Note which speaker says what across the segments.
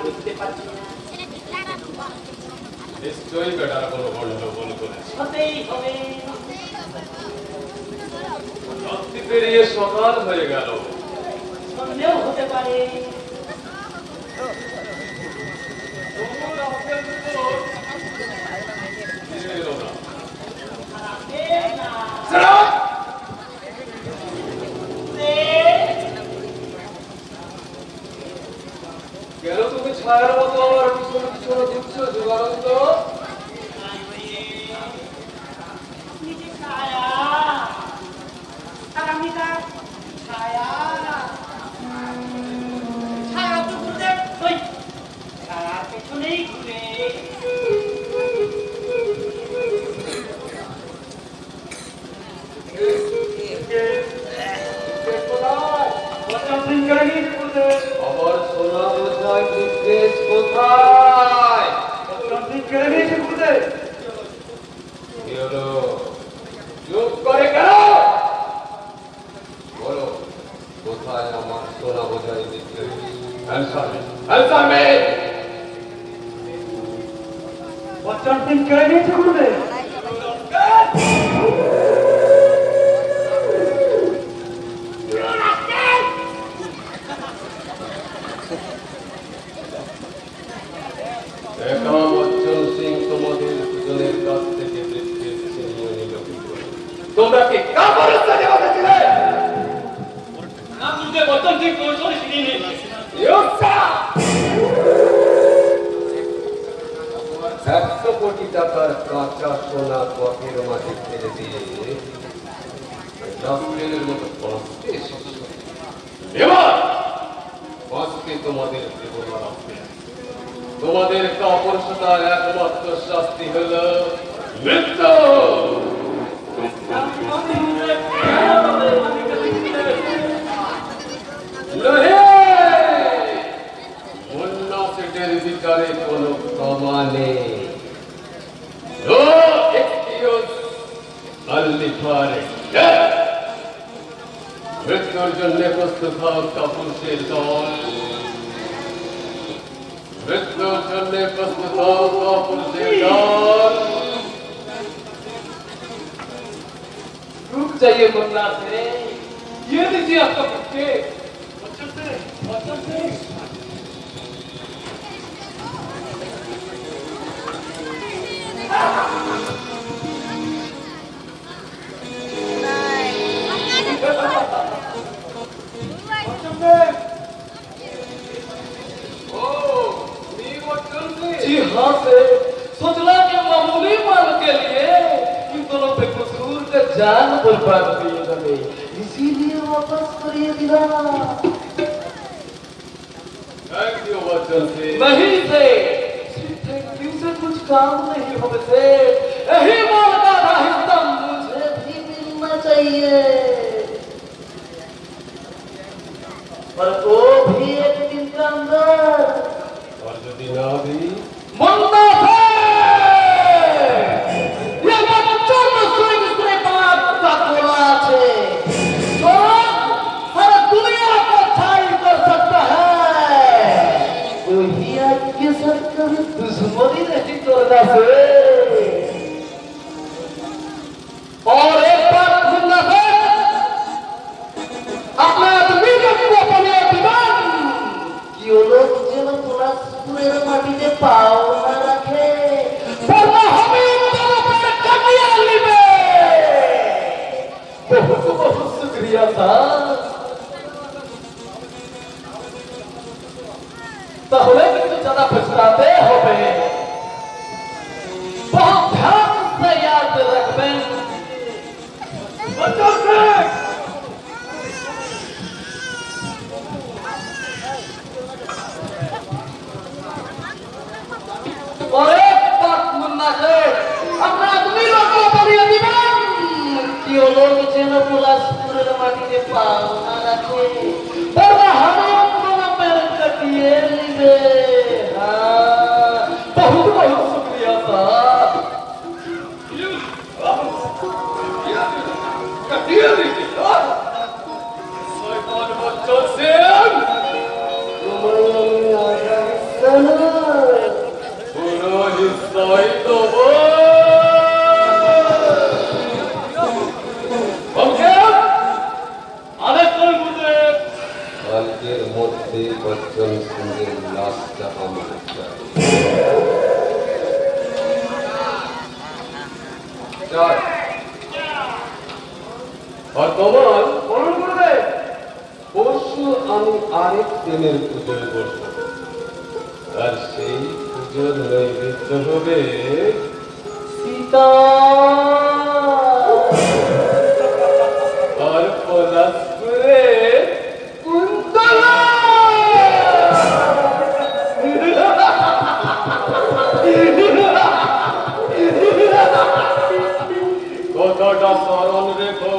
Speaker 1: বুঝতে পারছি না।
Speaker 2: নিশ্চয়ই বেটার কোনো গন্ডগোল করেছে।
Speaker 1: হতেই হবে।
Speaker 2: রাত্রি পেরিয়ে সকাল হয়ে গেল।
Speaker 1: সন্দেহ হতে পারে।
Speaker 2: কেন তুমি ছায়ার মতো আমার পিছনে পিছনে ঘুরছ যুগানন্দ?
Speaker 1: আপনি যে ছায়া, আর আমি তার ছায়া। ছায়া তো ঘুরতে ওই ছায়ার পেছনেই ঘুরে।
Speaker 2: আমার সোনা বোঝায় নির্দেশ কোথায়? কি হলো? চুপ করে কেন? বলো, কোথায় আমার সোনা বোঝায় নির্দেশ? Answer me! Answer me! একা বচ্চন সিং তোমাদের দুজনের কাছ থেকে বৃত্তির ছিনিয়ে নিল কি করে? তোমরা কি কাপড়স্থা দেওয়াতে ছিলে?
Speaker 3: না বুঝতে বচ্চন সিং কৌশল ছিনিয়ে নিয়েছে।
Speaker 2: ইয়োসা! 100 কোটি টাকার কাঁচা সোনা পথের মাঝে ফেলে দিয়ে রাস্তের মতো বাঁচতে এসেছ। এবার বাঁচতে তোমাদের দেব না রাস্তে। তোমাদের কাপুরুষতার একমাত্র শাস্তি হল মৃত্যু। মুন্না সেটের বিচারে কোনো ক্ষমা নেই। No excuse undefined. মৃত্যুর জন্য প্রস্তুত হোক কাপুরুষের দল। মৃত্যুর জন্য প্রস্তুত হোক কাপুরুষের দল।
Speaker 3: रुक जाइए मुन्ना से, ये लीजिए आपका बुके। बच्चन से।
Speaker 2: जी हाँ से सोचला कि मामूली माल के लिए इन दोनों बेकसूर का जान बर्बाद किए गए, इसीलिए वापस करिए दिला। थैंक यू बच्चन से। नहीं से थैंक यू से कुछ काम नहीं होने से यही माल का आधा हिस्सा मुझे भी मिलना चाहिए, पर वो भी एक दिन के अंदर। और यदि ना भी मुन्ना है ये बच्चों को स्वर्ग से बात का गोला है तो सारा दुनिया को छाई कर सकता है। वही आपके साथ कभी दुश्मनी नहीं करना से। और एक बात मुन्ना है अपने आदमी को अपने दीवान कि वो लोग जेल पुलिस माटी में पाव न रखे, वरना हमें उनका पर कमिया लिबे। बहुत बहुत शुक्रिया साहब। তাহলে কিন্তু ज़्यादा पछताते হবে। बहुत ध्यान से याद रखবেন। बच्चों से और एक बात मुन्ना से अपना आदमी लोग को बढ़िया दीवान कि वो लोग जेल पुलिस पूरे माटी के पाव ना रखे, वरना हमें उनको पैर कटिए लिबे। हाँ बहुत बहुत शुक्रिया साहब। कटिए लिबे बच्चों से तुम्हारे आगे
Speaker 4: সজ্জন সিংহের লাশটা আমার চাই। আর তোমার
Speaker 2: বলুন গুরুদেব।
Speaker 4: পরশু আমি আরেক প্রেমের পুজোয় বসবো, আর সেই পুজোর নৈবেদ্য হবে
Speaker 2: সীতা
Speaker 4: আর পলাশপুরে
Speaker 2: কুন্তলা।
Speaker 4: কথাটা স্মরণ রেখো।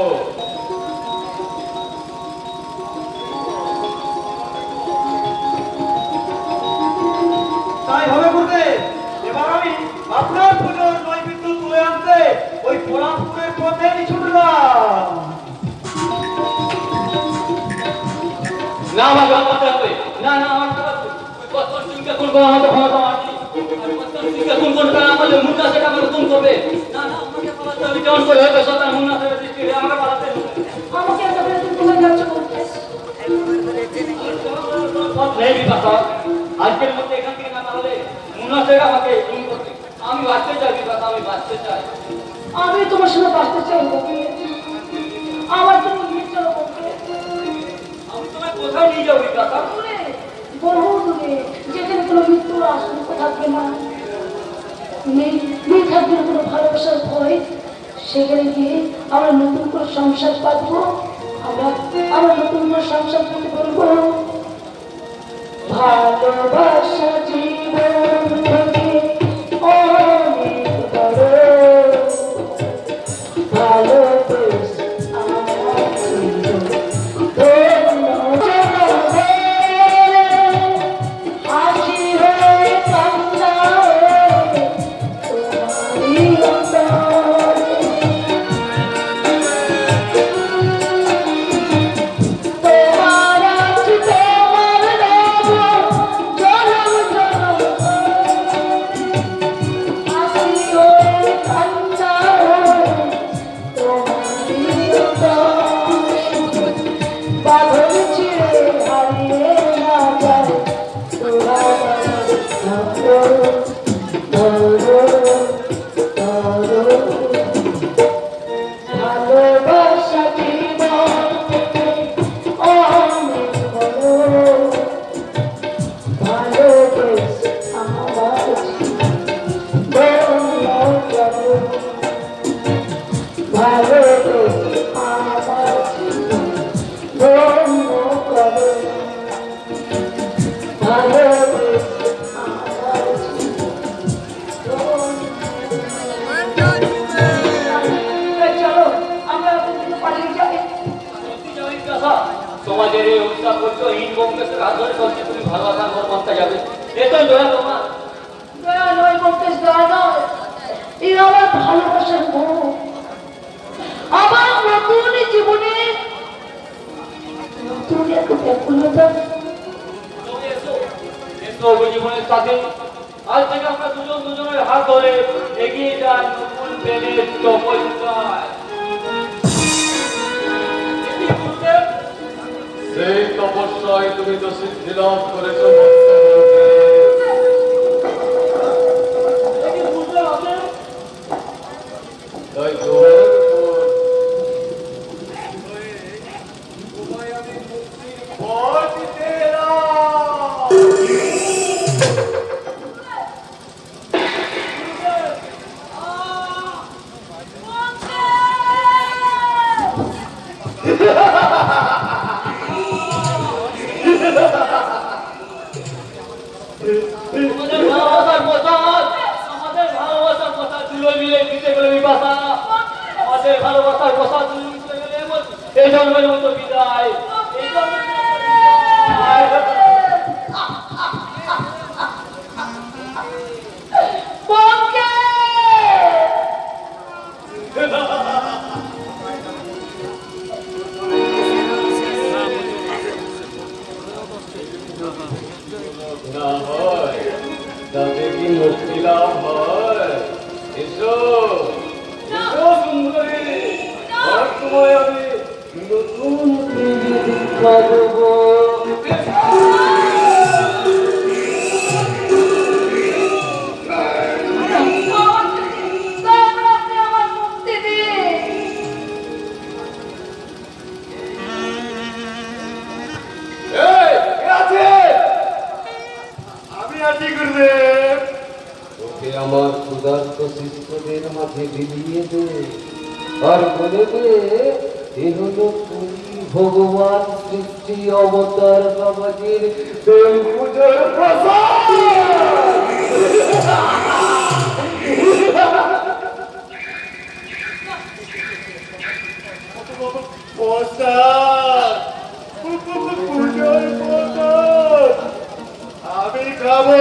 Speaker 1: তাই হবে গুরুদেব। এবার আমি আপনার পুজোর নৈবেদ্য তুলে আনতে ওই পোড়াপুরের পথে আমি ছুটলাম।
Speaker 3: না আমাকে আমাকে হবে না না আমাকে কত সিংকে কোন কোন আমাকে ক্ষমতা মারছি আর কত সিংকে কোন কোন কারণ আমাদের মুন্না সেটা আমাকে কোন করবে না না আমাকে পালাতে হবে কেমন করে হবে সন্তান মুন্না সেটা সৃষ্টি হয়ে আমাকে পালাতে হবে
Speaker 5: আমাকে এত করে তুমি কোথায় যাচ্ছ বলতে?
Speaker 3: নেই বিপাশা আজকের মধ্যে এখান থেকে না পালালে মুন্না সেটা আমাকে খুন করবে আমি বাঁচতে চাই বিপাশা আমি বাঁচতে চাই
Speaker 5: আমি তোমার সঙ্গে বাঁচতে চাই বলতে। আমার তুমি নিয়ে চলো বলতে।
Speaker 3: আমি তোমায় কোথায় নিয়ে যাবো বিপাশা
Speaker 5: দূরে, বহু দূরে, যেখানে কোনো মৃত্যুর আশঙ্কা থাকবে না, নেই থাকবে না কোনো ভালোবাসার ভয়। সেখানে গিয়ে আমরা নতুন করে সংসার পাতবো। আমরা নতুন করে সংসার করতে বলবো। ভালোবাসা জীবন থেকে অনেক বড়। ভালোবেসে আমার জীবন ধন্য হবে। হাসি হয়ে কান্না হয়ে তোমারই অন্তরে। তোমার আছি তোমার রব জনম জনম হাসি হয়ে কান্না হয়ে তোমারই অন্তরে। বাঁধন ছিঁড়ে হারিয়ে না যায় তোরা ধরো ধরো ধরো। ভালোবাসা জীবন থেকে অনেক বড়। ভালোবেসে আমার জীবন ধন্য করো। ভালোবেসে আমার জীবন ধন্য করো। ভালোবেসে আমার জীবন চলো আমরা ওদের দিকে পালিয়ে যাই।
Speaker 3: তোমাদের এই উৎসাহ করছো হিন কংগ্রেসের হাত ধরে চলছে তুমি ভালোবাসার ঘর বাঁচতে যাবে এটাই দয়া তোমার
Speaker 5: দয়া নয় বলতেস, দয়া নয়, এই আমার ভালোবাসার বউ। আমার নতুন জীবনে নতুন এক ব্যাকুলতা।
Speaker 3: তুমি এসো এসো জীবনের সাথে আজ থেকে আমরা দুজন দুজনের হাত ধরে এগিয়ে যাই নতুন প্রেমের তপস্যায়
Speaker 4: সেই তপস্যায় তুমি তো সিদ্ধি লাভ করেছো। তাই তোমার উপর তোমায় আমি মুক্তির পথ দিতে এলাম।
Speaker 3: আমাদের ভালোবাসার প্রসাদ তুলে মিলে দিতে গেলে বিপাশা আমাদের ভালোবাসার প্রসাদ তুলে মিলে গেলে এই জন্মের মতো বিদায় এই জন্মের মতো বিদায়।
Speaker 5: বউকে!
Speaker 4: না হয় তাতে কি মুক্তি লাভ হয়? এসো এসো সুন্দরী, আর তোমায় আমি নতুন পৃথিবী দেখাবো। আমার ক্ষুধার্ত শিষ্যদের মাঝে বিলিয়ে দে আর বলে দে এ হলো তুমি ভগবান সৃষ্টি অবতার বাবাজির প্রেম পুজোর প্রসাদ।
Speaker 1: প্রসাদ পুজোর প্রসাদ আমি খাবো,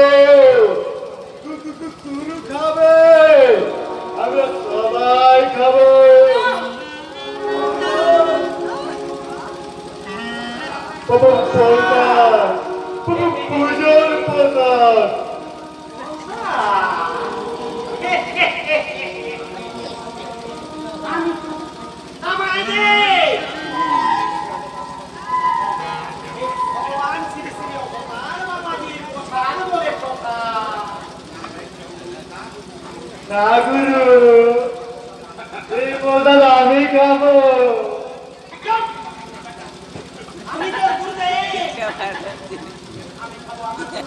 Speaker 1: তুরু খাবে, আমরা সবাই খাবো। প্রসাদ পুজোর প্রসাদ। না গুরু, এই প্রসাদ আমি খাবো।
Speaker 6: আমি তো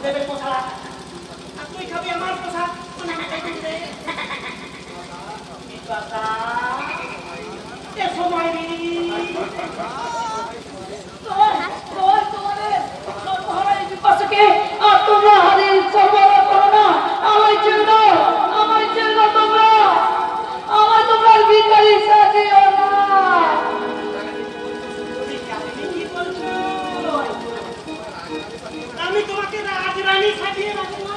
Speaker 6: দেবের পোশাক আর তুই খাবি আমার পোশাক। সময়
Speaker 5: আর তোমরা হারিয়ে সর্বদা করো না আমার জন্য তোমরা আমার তোমরা ভিখারি সাজিও না।
Speaker 6: আমি তোমাকে রাজরানী সাজিয়ে রাখবো।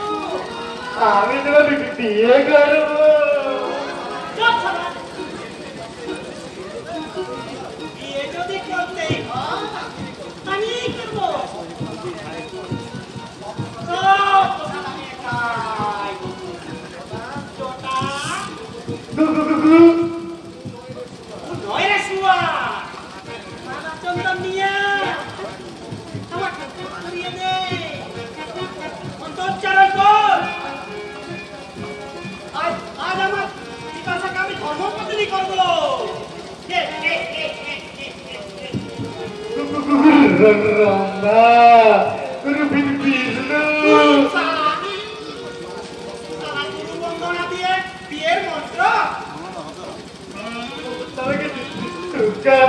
Speaker 1: আমি তোমাকে বিয়ে করবো।
Speaker 6: বিয়ে যদি করতেই হয় আমি করবো। চন্দন নিয়ে আমাকে করিয়ে দে, অন্তর্চারণ কর। আজ আমার পিপাসাকে আমি ধর্মপত্নী করবো।
Speaker 1: গুরু বিষ্ণু
Speaker 6: বন্দনা দিয়ে বিয়ের মন্ত্র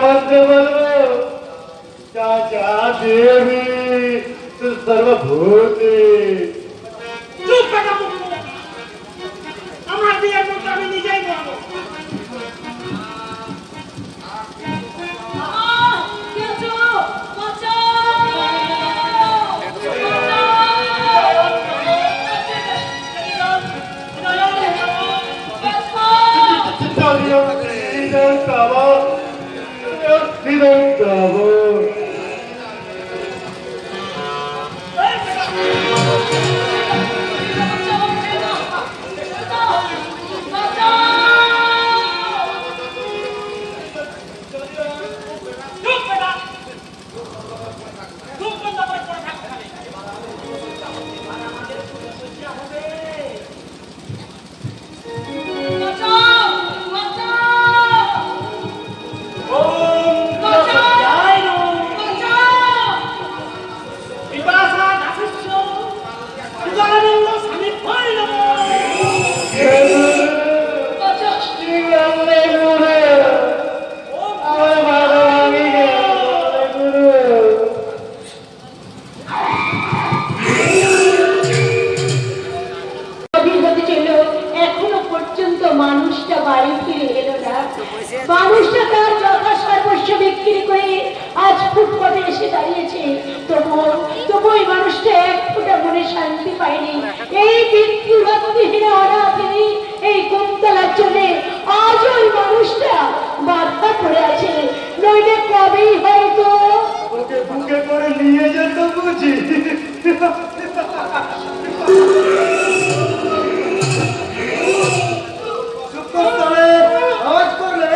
Speaker 1: মন্ত্র বলবো। চাচা দেবী সর্বভূতে।
Speaker 6: চুপ বেটা মুখ খুলে। আমার বিয়ের মন্ত্র আমি নিজেই বলবো।
Speaker 5: মানুষটা তার যথা সর্বস্ব বিক্রি করে আজ ফুটপাতে এসে দাঁড়িয়েছে, তবু ওই মানুষটা এক ফোঁটা মনে শান্তি পায়নি। এই বিদ্যুৎহীন অনাথিনী এই কুন্তলার জন্য আজ ওই মানুষটা বাধা পড়ে আছে, নইলে কবেই হয়তো
Speaker 1: ওকে বুকে করে নিয়ে যেত বুঝি। আওয়াজ করলে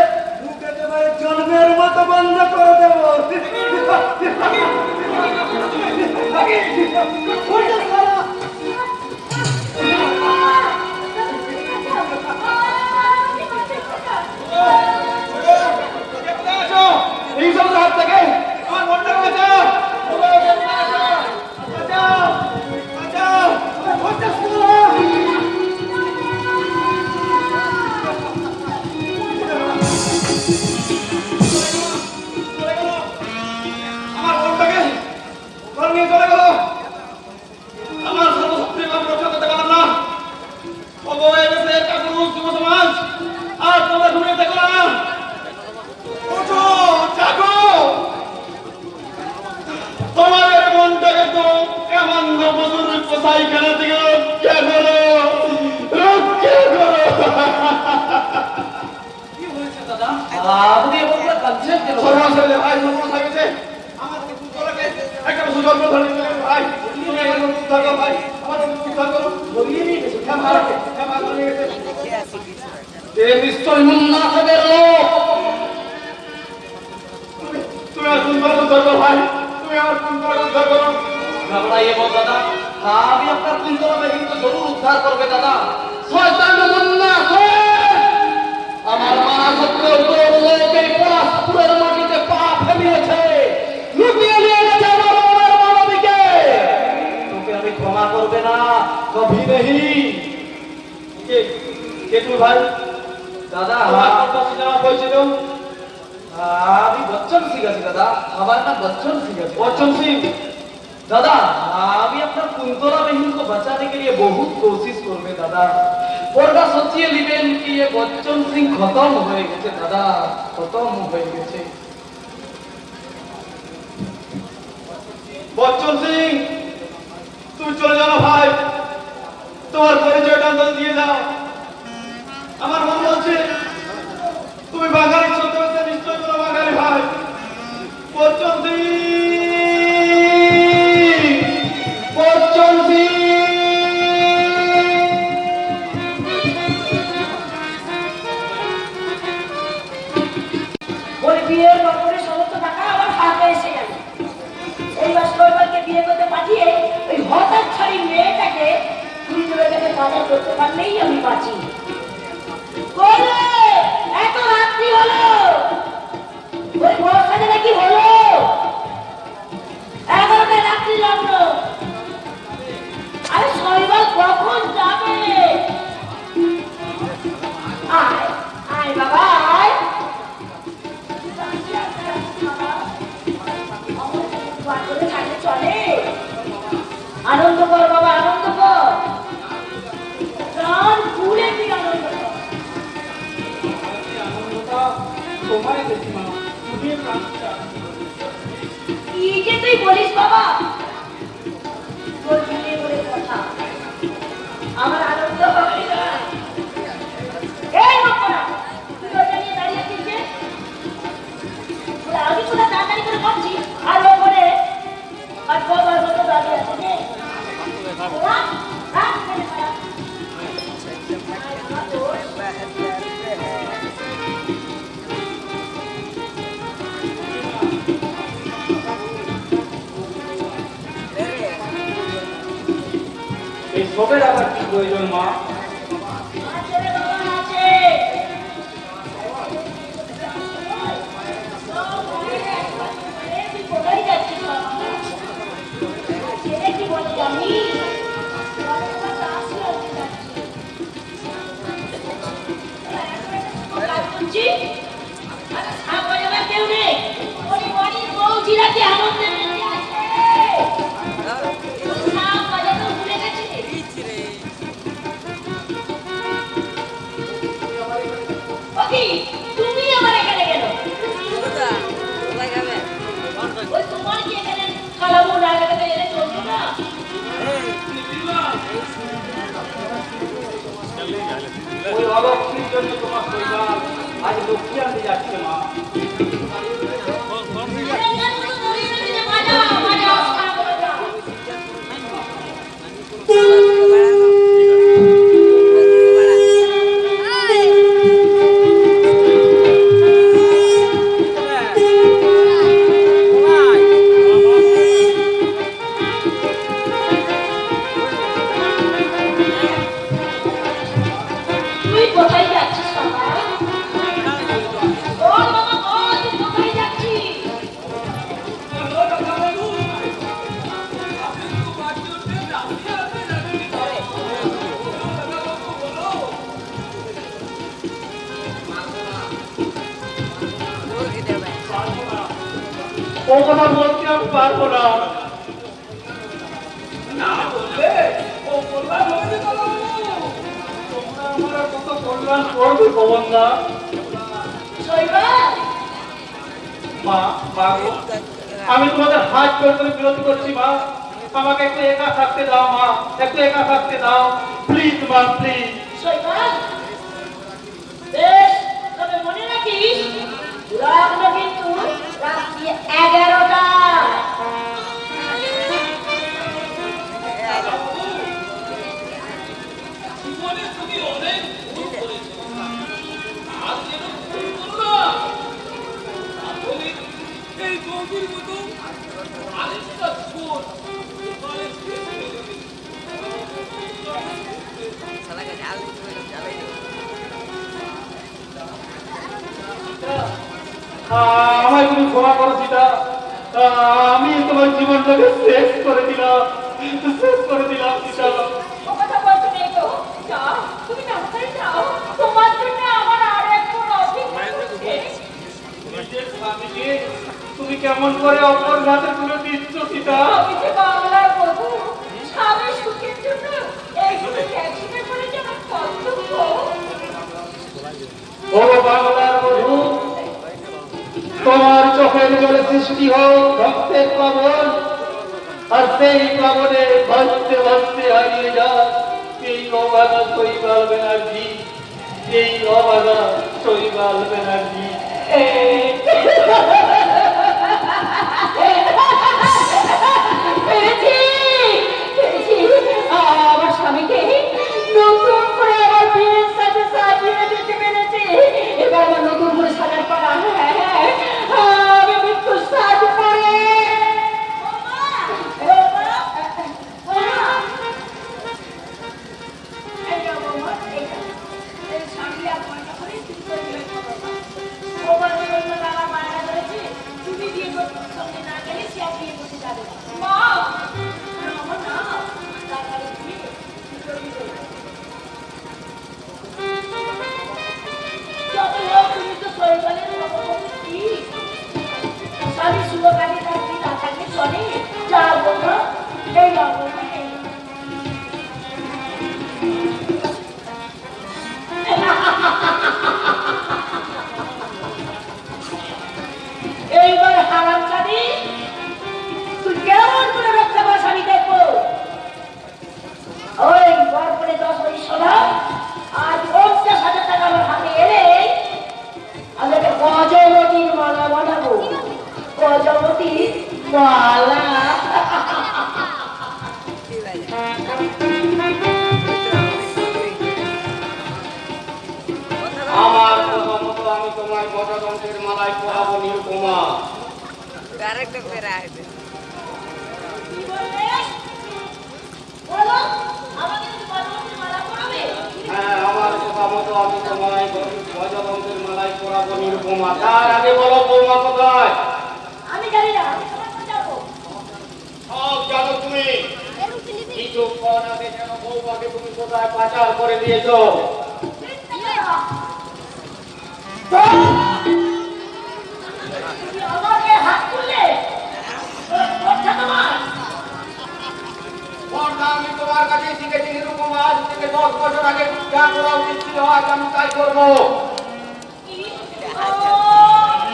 Speaker 1: বুকে তোমার জন্মের মতো বন্ধ করে দেব। এই সব হাত থেকে আমার মনটা বাঁচাও, বাঁচাও, বাঁচাও, বাঁচাও। এখানে থেকে রক্ষা করো, রক্ষা করো।
Speaker 3: কি হয়েছে দাদা?
Speaker 2: আপনি এবার পুরো কাঁদছেন কেন?
Speaker 1: সর্বনাশ হয়েছে ভাই, সর্বনাশ হয়ে গেছে। আমার পুত্রকে একটা সুযোগ ধরে দিলেন ভাই। তুমি এখন উদ্ধার করো ভাই, আমার উদ্ধার করো। ধরিয়ে নিয়ে গেছে, হ্যাঁ মা ধরিয়ে গেছে।
Speaker 2: এ নিশ্চয় মুন্নাফের লোক।
Speaker 1: তুমি আর সুন্দর উদ্ধার করো ভাই, তুমি আমার সুন্দর উদ্ধার করো।
Speaker 2: ঘাবড়াইয়ে বল দাদা, আমি আপনার কুন্তলা বেগমকে জরুর উদ্ধার করবে দাদা। শয়তান মুন্নাফের আমার মা সত্যের লোক এই পলাশপুরের মাটিতে পা ফেলিয়েছে, লুকিয়ে নিয়ে গেছে আমার মনের মানবীকে। তোকে আমি ক্ষমা করবে না, কভি নেহি।
Speaker 1: কে কে তুমি ভাই?
Speaker 2: দাদা
Speaker 1: আমার কাছে জানা পরিচিত
Speaker 2: আমি বচ্চন সিং আছি দাদা, আমার নাম বচ্চন সিং আছে।
Speaker 1: बच्चन सिंह।
Speaker 2: दादा আমি আপনার কুন্তলা बहन को बचाने के लिए बहुत कोशिश করবে দাদা। পর্দা সচিয়ে নেবেন কি ये বচ্চন সিং খতম হয়ে গেছে দাদা, খতম হয়ে গেছে।
Speaker 1: बच्चन सिंह তুমি চলে যাও না ভাই, তোমার পরিচয়টা তো দিয়ে দাও। আমার মন বলছে তুমি বাঙালি, সত্য সত্য নিশ্চয় কোনো বাঙালি ভাই। বচ্চন সিং, বচ্চন সিং।
Speaker 5: ওই বিয়ের ব্যাপারে সমস্ত টাকা আবার হাতে এসে গেল। এইবার সৈবালকে বিয়ে করতে পাঠিয়ে ওই হঠাৎ ছাড়ি মেয়েটাকে কুড়িজনের কাছে বাজার করতে পারলেই আমি বাঁচি। বলে এত রাত্রি হলো, ওই বর্ষাতে নাকি হলো 11টা রাত্রি লগ্ন। আরে শৈবাল কখন যাবে? আয় আয় বাবা আয়। চলে আনন্দ কর বাবা, আনন্দ কর, প্রাণ খুলে তুই আনন্দ কর। কি যে তুই বলিস বাবা, তোর বিয়ে বলে কথা, আমার আনন্দ হবে না। এই মকরা, তুই ওটা নিয়ে দাঁড়িয়ে আছিস যে? আমি তোরা তাড়াতাড়ি করে করছি আর ও করে আর বাবার মতো দাঁড়িয়ে আছে যে ওরা রাত করে পারা।
Speaker 1: এই সবের আবার কি প্রয়োজন মা?
Speaker 5: আছে রে বাবা, আছে। তুই কোথায় যাচ্ছিস বাবা? ছেলে কি বলে জানি? কেউ নেই, ওই বাড়ির বউ জিরাতে আনন্দে মেতে আছে। সাপ বাজাতেও ভুলে গেছি। ওকি, তুমি আমার এখানে কেন? ওই তোমার কি এখানে কালামু না লাগাতে এলে চলবে না?
Speaker 1: ওই অলক্ষীর জন্য তোমার পরিবার আজ লক্ষ্মী আনতে যাচ্ছে মা।
Speaker 5: বাজাও, বাজাও, সাপ বাজাও। তুই কোথায় যাচ্ছিস বাবা? বল বাবা, বল, তুই কোথায় যাচ্ছিস?
Speaker 1: ও কথা বলতে আমি পারবো না। না বললে ও কল্যাণ হবে না। তোমরা আমার কত কল্যাণ করবে গোবন্দা।
Speaker 5: শৈবাল,
Speaker 1: মা, মা গো, আমি তোমাদের হাত জোড় করে বিরতি করছি মা। আমাকে একটু একা থাকতে দাও মা, একটু একা থাকতে দাও প্লিজ মা, প্লিজ।
Speaker 5: শৈবাল, বেশ, তবে মনে রাখিস রাতটা কিন্তু রাত্রি 11টা।
Speaker 3: জীবনে তুমি অনেক ভুল করেছো, আর যেন ভুল করো না। আসলে এই গভীর মতো আরেকটা ছোট এবারে শেষ হয়ে যাবে।
Speaker 1: আমায় তুমি ক্ষমা করো সীতা, আমি তোমার জীবনটাকে শেষ করে দিলাম, শেষ করে দিলাম সীতা।
Speaker 5: ও কথা বলছো নেই তো, যাও, তুমি তাড়াতাড়ি যাও, তোমার জন্য আমার আর এক বোন অপেক্ষা করছে।
Speaker 1: নিজের স্বামীকে তুমি কেমন করে অপর ঘাতে তুলে দিচ্ছ সীতা?
Speaker 5: আমি যে বাংলার বধূ, স্বামী সুখের জন্য এইগুলো ত্যাগস্বীকার করে যে আমার কর্তব্য।
Speaker 1: ও বাংলার বধূ, তোমার চোখের জলে সৃষ্টি হোক রক্তের প্লাবন, আর সেই প্লাবনে ভাসতে ভাসতে হারিয়ে যায় এই অবাধা শৈবাল ব্যানার্জি, এই অবাধা শৈবাল ব্যানার্জি।
Speaker 5: পেরেছি, পেরেছি। আমার স্বামীকে নতুন করে আমার বিয়ের সাথে সাজিয়ে দিতে পেরেছি। এবার আমার নতুন করে সাজার পালা। হ্যাঁ, হ্যাঁ, আমি মৃত্যু সাজ করে তুমি বিয়ে করতে সঙ্গে না গেলে সে আর বিয়ে করতে যাবে না। মা, আমার না তাড়াতাড়ি বিয়ে যত হোক তুমি তো শৈবালের সভাপতি। স্বামী সুরকারী থাকবি না থাকলে চলে। যা বলবো এই যাবো এইবার হারাম জানি তুই কেমন করে রক্ষা পাস আমি দেখবো। ওই বার করে 10 বছর সোনা আজ 50,000 টাকা আমার হাতে এলে আমি একটা গজবতীর মালা বানাবো। গজবতীর মালা।
Speaker 1: আমার কথা মতো আমি তোমার গজতন্ত্রের মালায় পরাবো নিরুপমা।
Speaker 7: Correct opera.
Speaker 5: কি বললে? বলো, আমাকে তুমি গজবতীর মালা পরাবে?
Speaker 1: হ্যাঁ, আমার কথা মতো আমি তোমায় গজতন্ত্রের মালায় পরাবো নিরুপমা। তার আগে বলো বৌমা কোথায়?
Speaker 5: আমি জানি না, আমি তোমার কাছে যাবো।
Speaker 1: সব জানো তুমি। কিছুক্ষণ আগে যেন বৌমাকে তুমি কোথায় পাচার করে দিয়েছো।
Speaker 5: তুমি আমাকে হাত তুললে? কথা তোমার?
Speaker 1: বর্ণা আমি তোমার কাছে শিখেছি নিরুপমা। আজ থেকে 10 বছর আগে যা করা উচিত ছিল আজ আমি তাই করবো।
Speaker 5: কি? ও,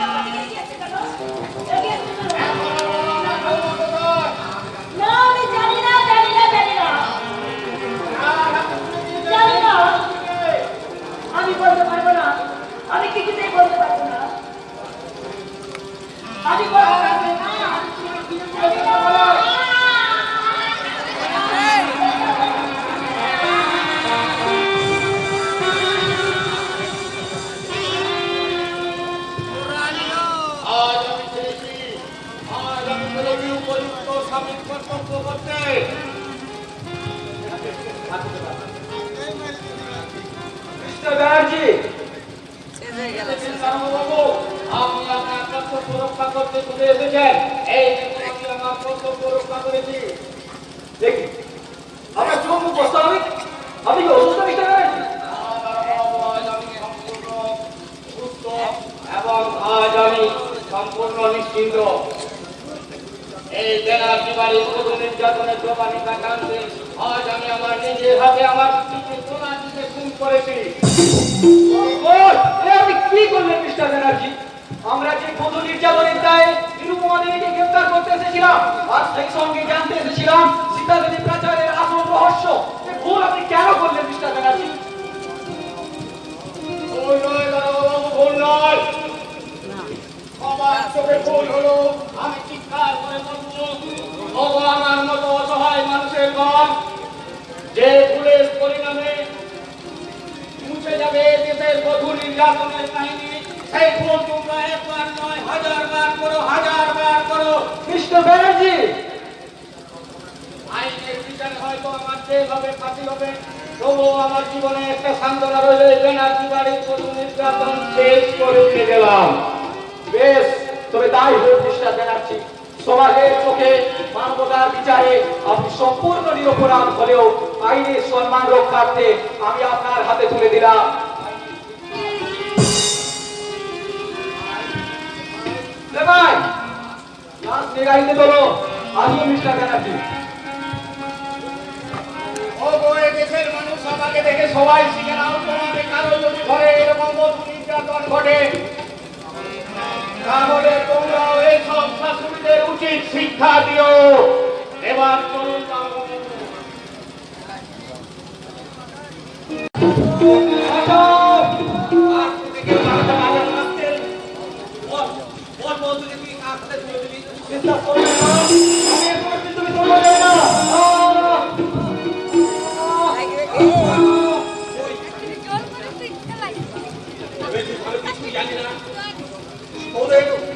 Speaker 5: আমাকে এগিয়েছে কেন? এগিয়েছে কেন? না, আমি জানি না, জানি না, জানি না। জানি না। আমি বলতে পারবো না। আমি কিছুতেই বলতে পারবো না। আমি বলতে পারবো না। জানি না বলো।
Speaker 1: আজ আমি ছেড়েছি, আজ আমি ছেড়েছি উপযুক্ত স্বামীর কর্তব্য করতে। মিস্টার ব্যানার্জি, বাবু, আপনি আপনার কর্তব্য রক্ষা করতে চলে এসেছেন। এই দেখুন আমি আমার কর্তব্য রক্ষা করেছি।
Speaker 3: দেখি আপনার চোখ মুখ বসতে হবে। আপনি কি অসুস্থ মিস্টার ব্যানার্জি?
Speaker 1: আজ আমি সম্পূর্ণ সুস্থ এবং আজ আমি সম্পূর্ণ নিশ্চিন্ত। এই ব্যানার্জি বাড়ির শুধু নির্যাতনের দোকানি কাটানতে আজ আমি আমার নিজের হাতে আমার স্ত্রীকে সোনার দিকে খুন করেছি।
Speaker 3: আপনি কি করলেন মিস্টার ব্যানার্জি? আমরা যে বধূ নির্যাতনের দায়ে নিরুপমা কুমারীকে গ্রেফতার করতে এসেছিলাম আর সেই সঙ্গে জানতে এসেছিলাম সীতাদেবী প্রাচারের আসল রহস্য। যে ভুল আপনি কেন করলেন মিস্টার ব্যানার্জি?
Speaker 1: ভুল নয় দারোগাবাবু, ভুল নয়। আমার চোখে ভুল হলো, আমি চিৎকার করে বলবো, ওগো আমার মতো অসহায় মানুষের গণ, যে ভুলের পরিণামে মুছে যাবে দেশের কঠোর নির্যাতনের কাহিনী, সেই ভুল তোমরা একবার নয় 1000 বার করো, 1000 বার করো।
Speaker 3: মিস্টার ব্যানার্জি,
Speaker 1: আইনের বিচারে হয়তো আমার যেভাবে ফাঁসি হবে, তবুও আমার জীবনে একটা সান্ত্বনা রইল, এই ব্যানার্জি বাড়ির কঠোর নির্যাতন শেষ করে দিয়ে গেলাম।
Speaker 3: বেশ, তবে তাই হোক মিস্টার ব্যানার্জি। সমাজের চোখে মানবতার বিচারে আপনি সম্পূর্ণ নিরপরাধ হলেও আইনের সম্মান রক্ষার্থে আমি আপনার হাতে তুলে দিলাম। ভাই, লাস্ট গাড়িতে তোলো। আসুন মিস্টার ব্যানার্জি।
Speaker 1: ওগো এই দেশের মানুষ আমাকে দেখে সবাই শিখে নাও, তোমাদের কারো যদি ঘরে এরকম কঠোর নির্যাতন ঘটে, তাহলে তোমরাও এইসব শাশুড়িদের উচিত শিক্ষা দিও। এবার চলুন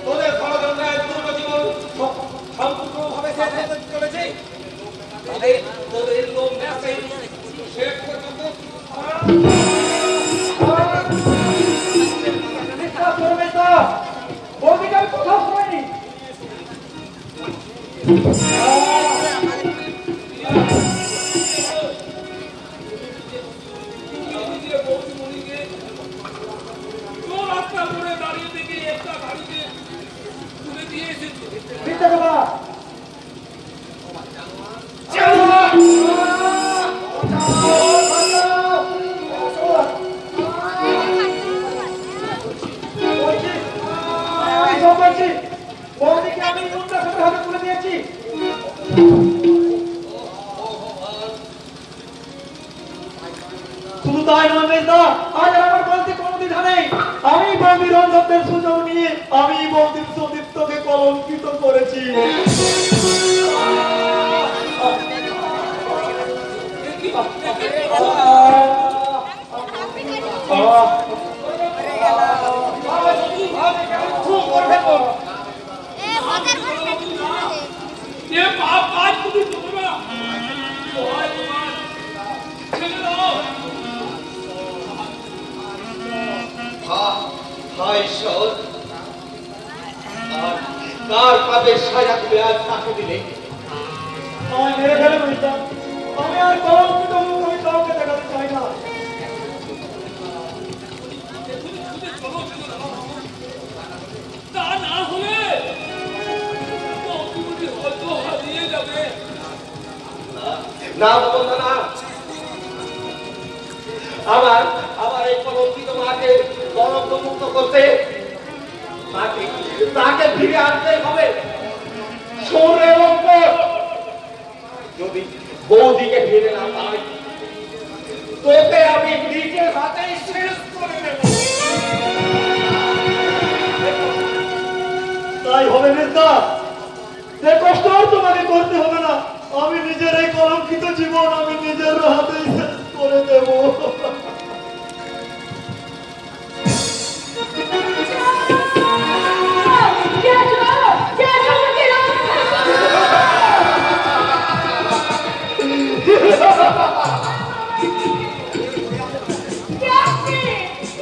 Speaker 1: তোদের ষড়যন্ত্রের দুর্গ জীবন সম্পূর্ণভাবে শেষ হতে চলেছে। তোদের লোক শেষ পর্যন্ত
Speaker 6: দাঁড়িয়ে থেকে একটা গাড়িতে তুলে দিয়ে এসেছে।
Speaker 1: শুধু তাই নয় মেজদা, আজ আর আমার বলতে কোনো দ্বিধা নেই। আমি বৌদির অন্ধত্বের সুযোগ নিয়ে আমি বৌদির সতীত্বকে কলঙ্কিত করেছি।
Speaker 6: এ বাপ আজ তুমি তোমরা সবাই তোমার ছেড়ে দাও।
Speaker 1: হায় ঈশ্বর, আর কার পাপের সাজা তুমি আজ তাকে দিলে? আমায় মেরে ফেলে মেজদা, আমি আর কলঙ্কিত মুখ আমি কাউকে দেখাতে চাই না।
Speaker 6: তা না হলে তুমি হয়তো হারিয়ে যাবে।
Speaker 1: না বন্ধু না, আমার এই কলঙ্কিত মাকে কলঙ্ক মুক্ত করতে তাকে ফিরে আনতে হবে। সোর এবং পথ, যদি বৌদিকে ফিরে না পাই, তোকে আমি নিজের হাতেই শেষ করে দেব। তাই হবে মেজদা, সে কষ্ট আর তোমাকে করতে হবে না। আমি নিজের এই কলঙ্কিত জীবন আমি নিজের হাতেই শেষ করে দেব।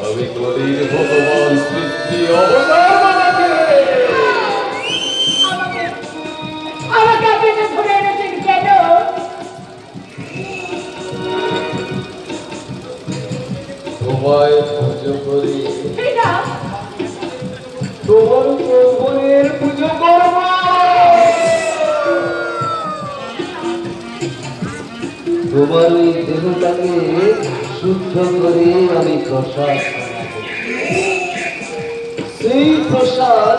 Speaker 4: আমি কলির ভগবান সৃষ্টি অবতার বানাতে
Speaker 5: আমাকে আপনি তো ধরে এনেছেন কেন?
Speaker 4: তোমায় পুজো করি,
Speaker 5: এটা
Speaker 4: তোমার যৌবনের পুজো করব। তোমার ওই দেহটাকে শুদ্ধ করে আমি প্রসাদ বানাবো। সেই প্রসাদ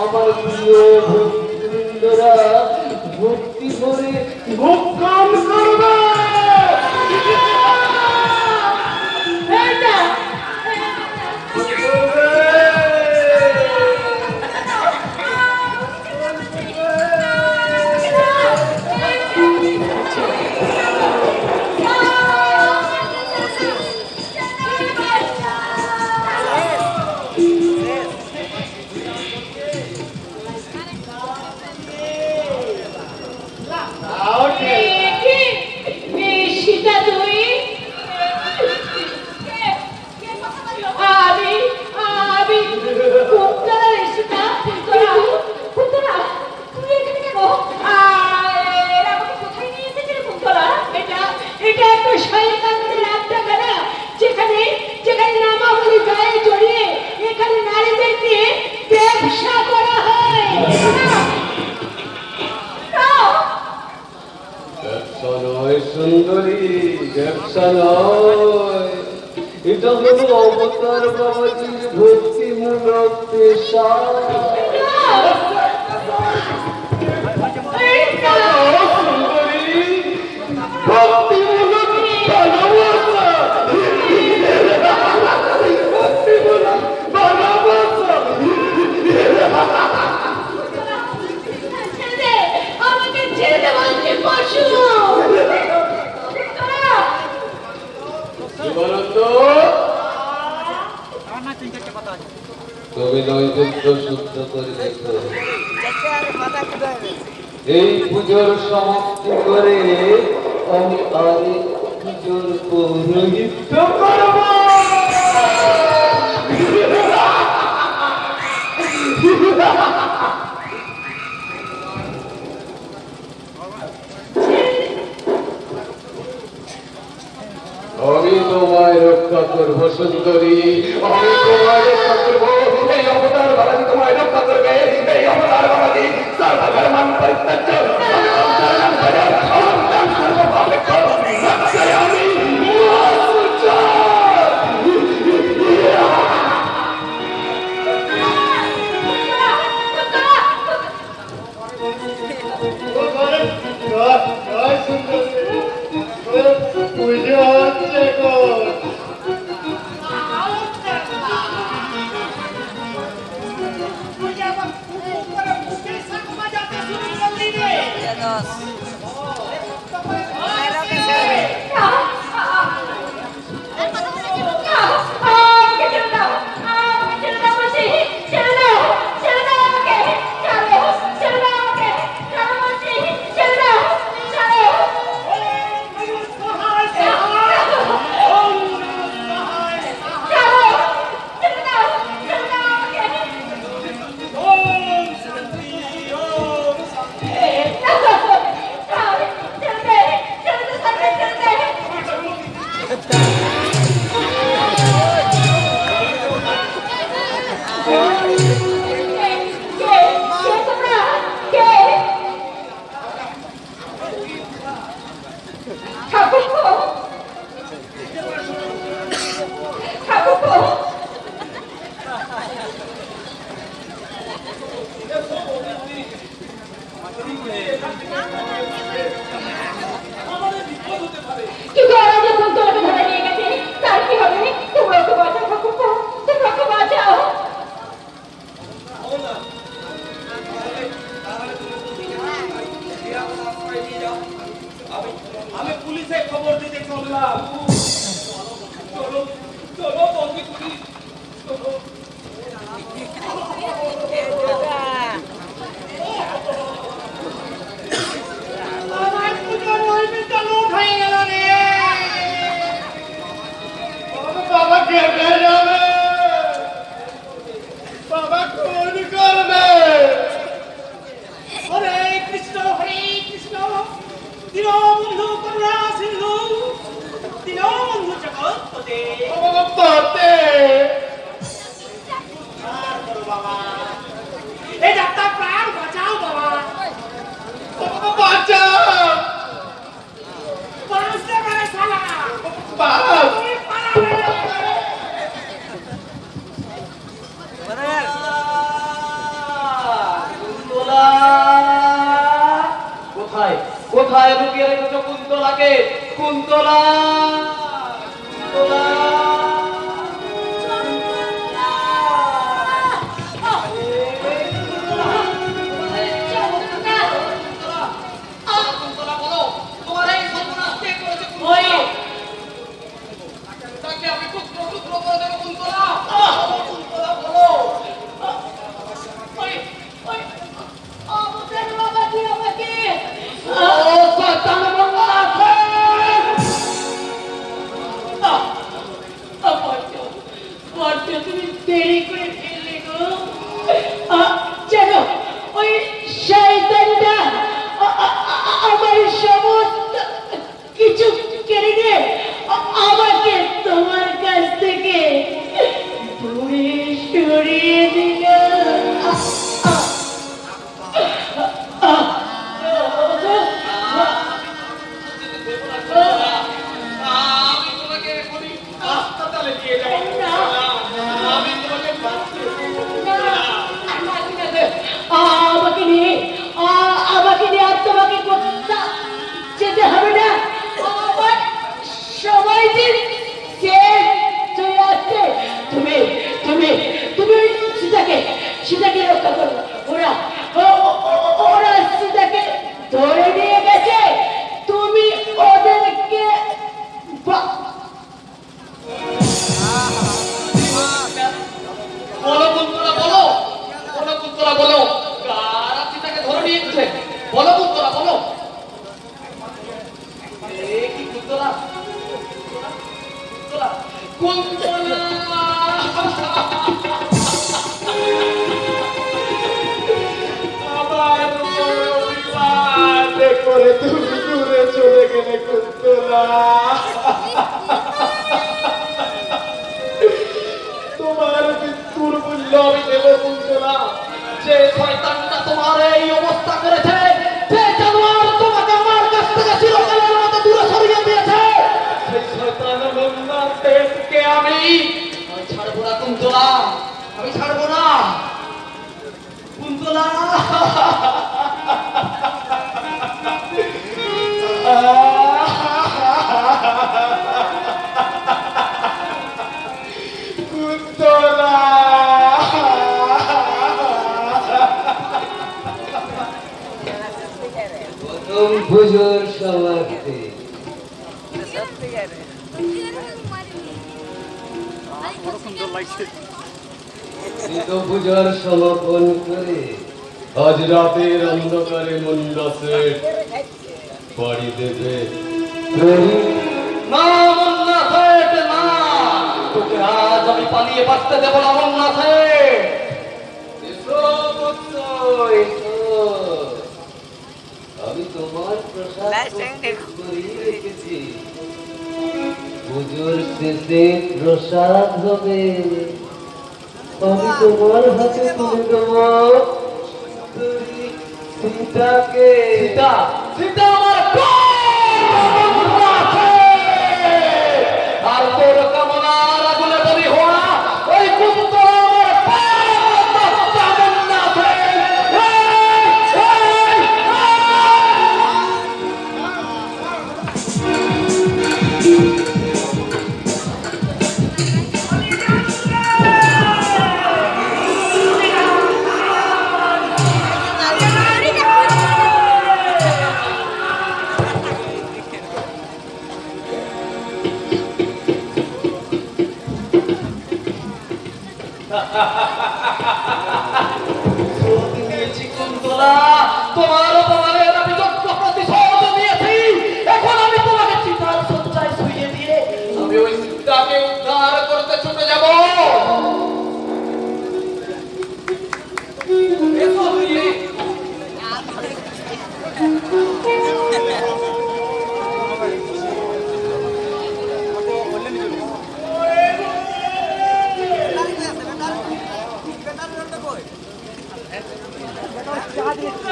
Speaker 4: আমার প্রিয় ভক্তবৃন্দরা ভক্তি করে ভক্ষণ করবে।
Speaker 5: সীতা তুই আমি আমি কুন্তলা রে সীতা কুন্তলা তুই এখানে কেন এরা আমাকে কোথায় নিয়ে এসেছে কুন্তলা এটা এটা একটা শয়তানের একটা গানা যেখানে যেখানে নামাবলী গায়ে জড়িয়ে এখানে নারীদেরকে ব্যবসা করা হয়
Speaker 4: ব্যবসা নয় সুন্দরী, ব্যবসা নয়, এটা হলো অবতার বাবাজির ভক্তিমূলক পেশা।
Speaker 5: আমাকে ছেড়ে দে বলছি পশু
Speaker 4: জীবনানন্দ, তুমি নৈবেদ্য শুদ্ধ করে দেখো। এই পুজোর সমাপ্তি করে আমি আরেক পুজোর পৌরোহিত্য করব। আমি তোমায় রক্ষা করবো সুন্দরী, আমি তোমায় রক্ষা করবো। এই অবতার বাবাজি তোমায় রক্ষা করবে। এই অবতার বাবাজি সর্বকার মান পরিত্যাজ্য, আমি অবতার নাম করে অবতার সর্বভাবে আমি
Speaker 5: কিন্তু ওরা যখন তোকে ধরে নিয়ে গেছে তার কি হবে? তোমরা ওকে বাঁচাও ঠাকুর, তোমরা ওকে বাঁচাও।
Speaker 1: আমি পুলিশে খবর দিতে চললাম। চলো চলো বন্দি পুলিশ চলো।
Speaker 6: আমার পুজোর নৈবেদ্য লুট হয়ে গেল রে।
Speaker 1: বাবা কেটে যাবে, বাবা খুন করবে।
Speaker 6: হরে কৃষ্ণ দীনবন্ধু করুণা সিন্ধু দীনবন্ধু জগৎপতে।
Speaker 1: বাবা পাতে
Speaker 6: আর বলো বাবা, এই যাত্রা প্রাণ বাঁচাও বাবা,
Speaker 1: বাবা বাঁচাও।
Speaker 6: বাঁচতে পারে শালা,
Speaker 1: বাবা
Speaker 6: তুমি পালাবে।
Speaker 3: কোথায় লুকিয়ে রেখেছো কুন্তলাকে? কুন্তলা, কুন্তলা। কুন্তলা, বলো, তোমার এই সর্বনাশ কে করেছে? কুন্তলা, তাকে আমি টুকরো টুকরো করে দেবো। কুন্তলা, কুন্তলা, বলো।
Speaker 5: আমাদের বাবা কি আমাকে
Speaker 2: ও শয়তান মুন্নাফেক!
Speaker 5: বড্ড তুমি দেরি করে ফেললে গো। যেন ওই শয়তানটা আমার সমস্ত কিছু কেড়ে নিয়ে আমাকে তোমার কাছ থেকে দূরে সরিয়ে দিল।
Speaker 3: আমি তোমাকে এখনই হাসপাতালে নিয়ে যাবো। আমি তোমাকে বাঁচিয়ে
Speaker 5: আমাকে নিয়ে আর তোমাকে কোথাও যেতে হবে না। আমার সময় দিন শেষ হয়ে আসছে। তুমি তুমি তুমি সীতাকে রক্ষা করো। ওরা সীতাকে ধরে নিয়ে গেছে। তুমি ওদেরকে
Speaker 3: বলো কুন্তলা, বলো, বলো কুন্তলা, বলো, কারা সীতাকে ধরে নিয়ে এসেছে? বলো কুন্তলা, বলো। কি কুন্তলা, কুন্তলা, কুন্তলা।
Speaker 1: আমার উপর অভিমান করে তুমি দূরে চলে গেলে কুন্তলা। তোমার মৃত্যুর মূল্য আমি দেব কুন্তলা।
Speaker 3: যে শয়তানটা তোমার এই অবস্থা করেছে, যে জানোয়ার তোমাকে আমার কাছ থেকে চিরকালের মতো দূরে সরিয়ে দিয়েছে, সেই শয়তান মুন্নাফেককে আমি ছাড়বো না কুন্তলা, আমি ছাড়বো না কুন্তলা।
Speaker 1: কুন্তলা,
Speaker 4: প্রথম পুজোর সমাপ্তি। দ্বিতীয় পুজোর সমাপন করে আজ রাতের অন্ধকারে মুন্ডা সেট বাড়ি দেবে।
Speaker 3: না মুন্নাফেক, না, তোকে আজ আমি পালিয়ে বাঁচতে দেবো না মুন্নাফেক।
Speaker 4: এসো পুত্র, এসো। আমি তোমার প্রসাদ প্রস্তুত করিয়ে রেখেছি। পুজোর শেষে প্রসাদ হবে। আমি তোমার হাতে তুলে দেবো সীতাকে।
Speaker 3: সীতা, সীতা আমার আর তোর কামনার আগুনে বলি হওয়া ওই কুন্তলা আমার দিয়েছি কুন্তলা, তোমার অপমানের আমি যোগ্য প্রতিশোধ নিয়েছি। এখন আমি তোমাকে চিতার সজ্জায় শুইয়ে দিয়ে আমি ওই সীতাকে উদ্ধার করতে ছুটে যাব। এসো দিয়ে
Speaker 6: Hãy subscribe cho kênh Ghiền Mì Gõ để không bỏ lỡ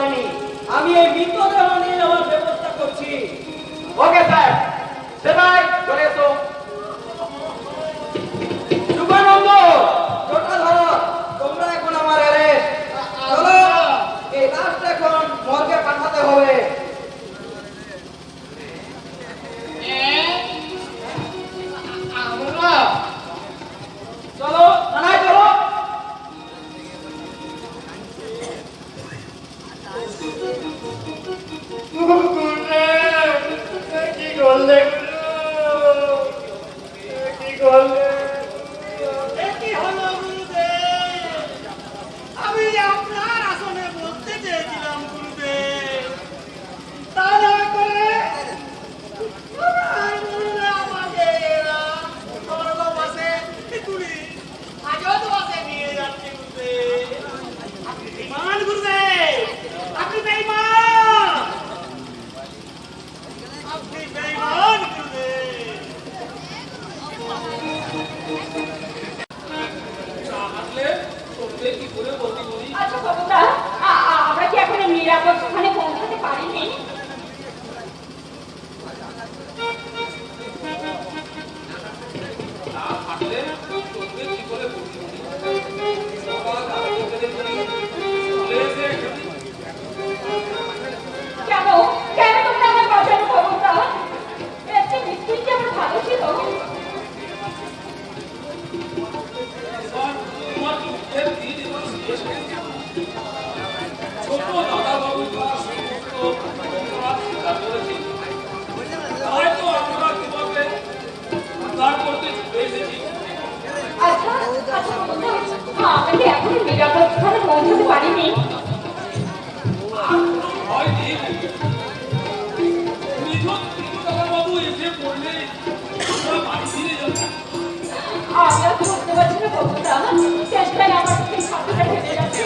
Speaker 2: পারেনি। আমি এই মৃতদেহ নিয়ে যাওয়ার ব্যবস্থা করছি।
Speaker 1: ওকে স্যার, সেটাই চলে এসো।
Speaker 2: শুভানন্দ, জোটা ধরো, তোমরা এখন আমার অ্যারেস্ট। চলো, এই লাশটা এখন মর্গে পাঠাতে হবে। চলো, থানায় চলো।
Speaker 1: কি করলে কি করলে?
Speaker 6: কি হলো গুরুদেব? আমি আপনার আসনে বলতে চেয়েছিলাম গুরুদেব, তা না করে আমার গুরুদেব আমাকে এরা স্বর্গবাসে তুলি হাজতবাসে নিয়ে যাচ্ছে গুরুদেব। আপনি বেঈমান গুরুদেব, আপনি বেঈমান, আপনি বেঈমান গুরুদেব।
Speaker 5: আচ্ছা বাবুদা, আমরা কি এখন নিরাপদ স্থানে পৌঁছাতে পারিনি? কেন কেন তোমরা আমার বাঁচানো বাবুদা? একটা মৃত্যু কি আমার ভালো ছিল? আচ্ছা আচ্ছা বাবুদা, আমরা কি এখন নিরাপদ স্থানে পৌঁছাতে পারিনি? আমরা বুঝতে পারছি না বাবুদা, চেষ্টায় আমার থেকে সাঁতারটা ফেলে যাচ্ছে।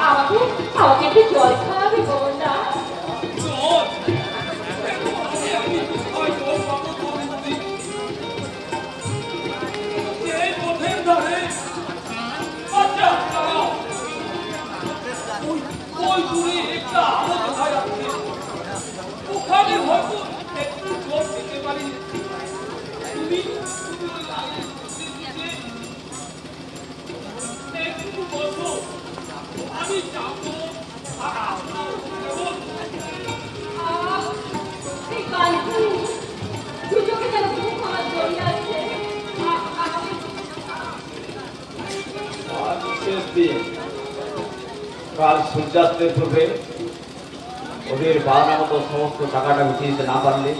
Speaker 5: আমাকে আমাকে একটু জল খাওয়াবে বাবুদা? এই কালকে দুজনে যেন খুব আমার জড়িয়ে আছে।
Speaker 1: আজ শেষ দিন, কাল সূর্যাস্তের পূর্বে ওদের বাহানা মতো সমস্ত টাকাটা উঠিয়ে দিতে না পারলে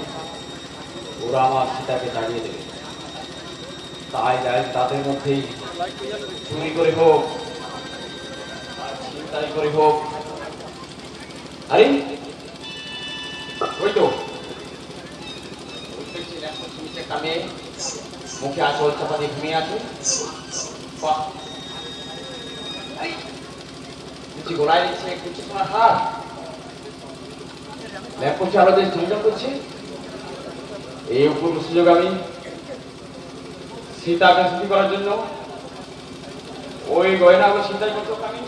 Speaker 1: ওরা আমার সীতাকে তাড়িয়ে দেবে। তাই যাই তাদের মধ্যেই চুরি করে হোক আর ছিনতাই করে হোক। আরে ওই তো একটা মেয়ে মুখে আঁচল চাপা দিয়ে ঘুমিয়ে আছে। বাহ, কুচি গোড়ায় দিচ্ছে, কুচি তোমার হাত ল্যাপ করছে, আরো দেশ ঝঞ্ঝন করছে। এই অপূর্ব সুযোগ আমি সীতাকে সুখী করার জন্য ওই গয়নাগুলো চিন্তাই করতে আমি।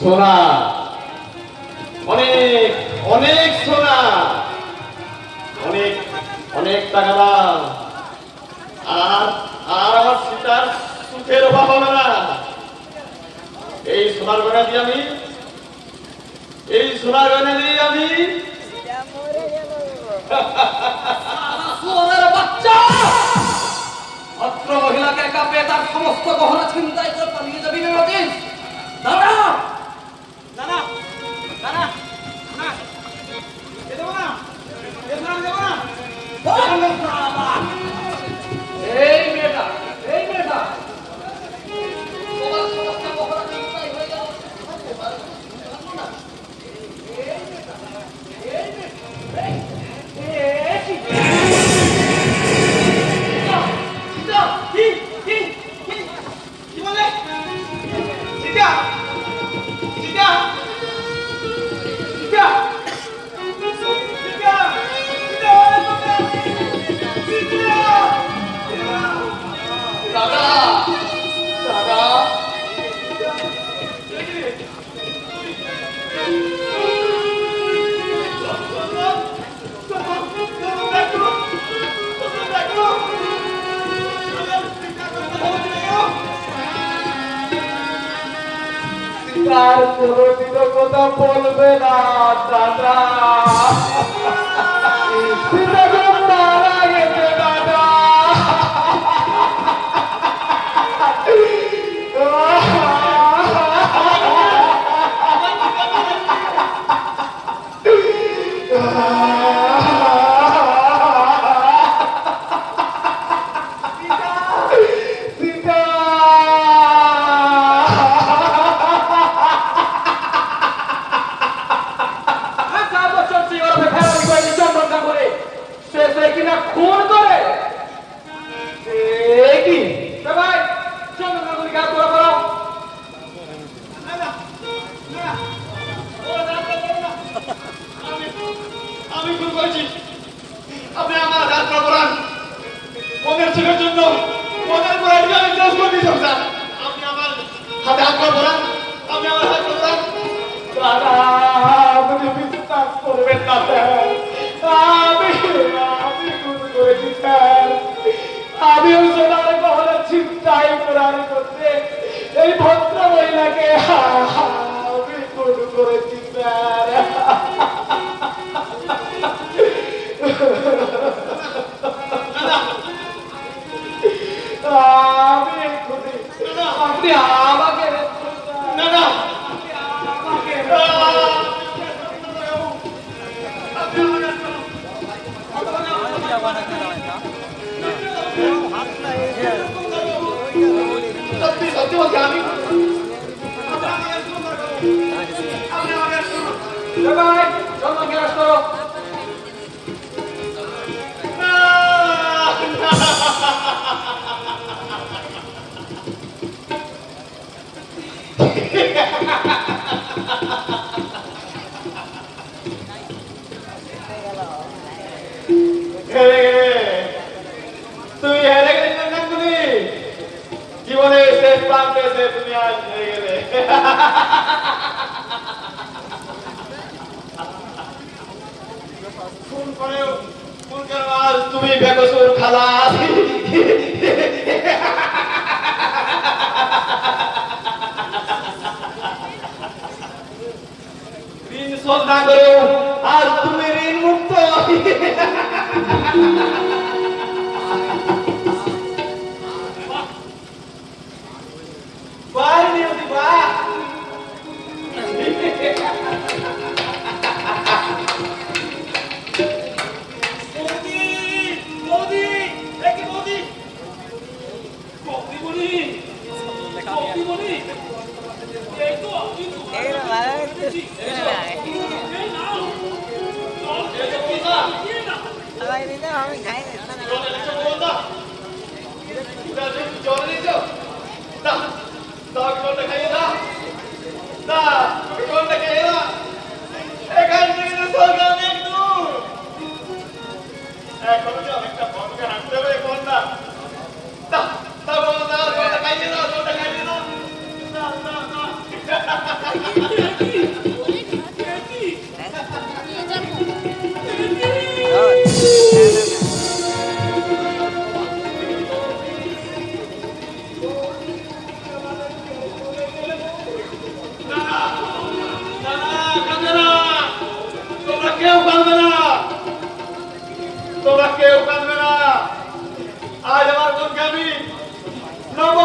Speaker 1: সোনা, অনেক অনেক সোনা, অনেক অনেক টাকা দাম, আর আর আমার সীতার সুখের অভাব হবে না। এই সোনার গয়না দিয়ে আমি
Speaker 2: সুরের বাচ্চা, অত্র মহিলাকে কাঁপে তার সমস্ত গহনা ছিনতাই করে পালিয়ে যাবি না নদীন? দাঁড়া!
Speaker 6: না না না না না, এ দেবো না, এ সোনা দেবো না।
Speaker 2: এই মেয়েটা, এই মেয়েটা তোমার সমস্ত গহনা ছিনতাই হয়ে গেল।
Speaker 4: কথা বলবে না দাদা। সীতা যে মারা গেছে দাদা।
Speaker 6: খুন করে কি ভাই চন্দ্র নাগরিক হাত ধরা পড়াও।
Speaker 1: আমি খুন করেছি, আপনি আমার যাত্রা করান মনের সুখের জন্য। মনের পরে আমি শেষ করে দিয়েছি স্যার। আপনি আমার হাতে হাত করান, আপনি আমার হাত করান।
Speaker 4: দাদা আপনি বিশ্বাস করবেন না স্যার, আমি খুন করেছি স্যার। আমিও সোনার গহনা ছিনতাই করার করতে এই ভদ্র মহিলাকে আমি খুন করেছি স্যার। আমি খুনি, আপনি আমাকে
Speaker 1: না না সত্যি সত্যি বলছি আমি
Speaker 6: ভাই চন্দ্র গ্যাস করো।
Speaker 1: তুই হেরে গেলি না তুমি, জীবনে শেষ প্রান্তে এসে তুমি আজ হেরে গেলে। খুন করেও খুন কেন আজ তুমি বেকসুর খালাস। ঋণ শোধ না করেও আজ তুমি ঋণ মুক্ত। বাহ নিয়তি বাহ। তোমরা কেউ কাঁদবে না। আজ আমার বোনকে আমি নব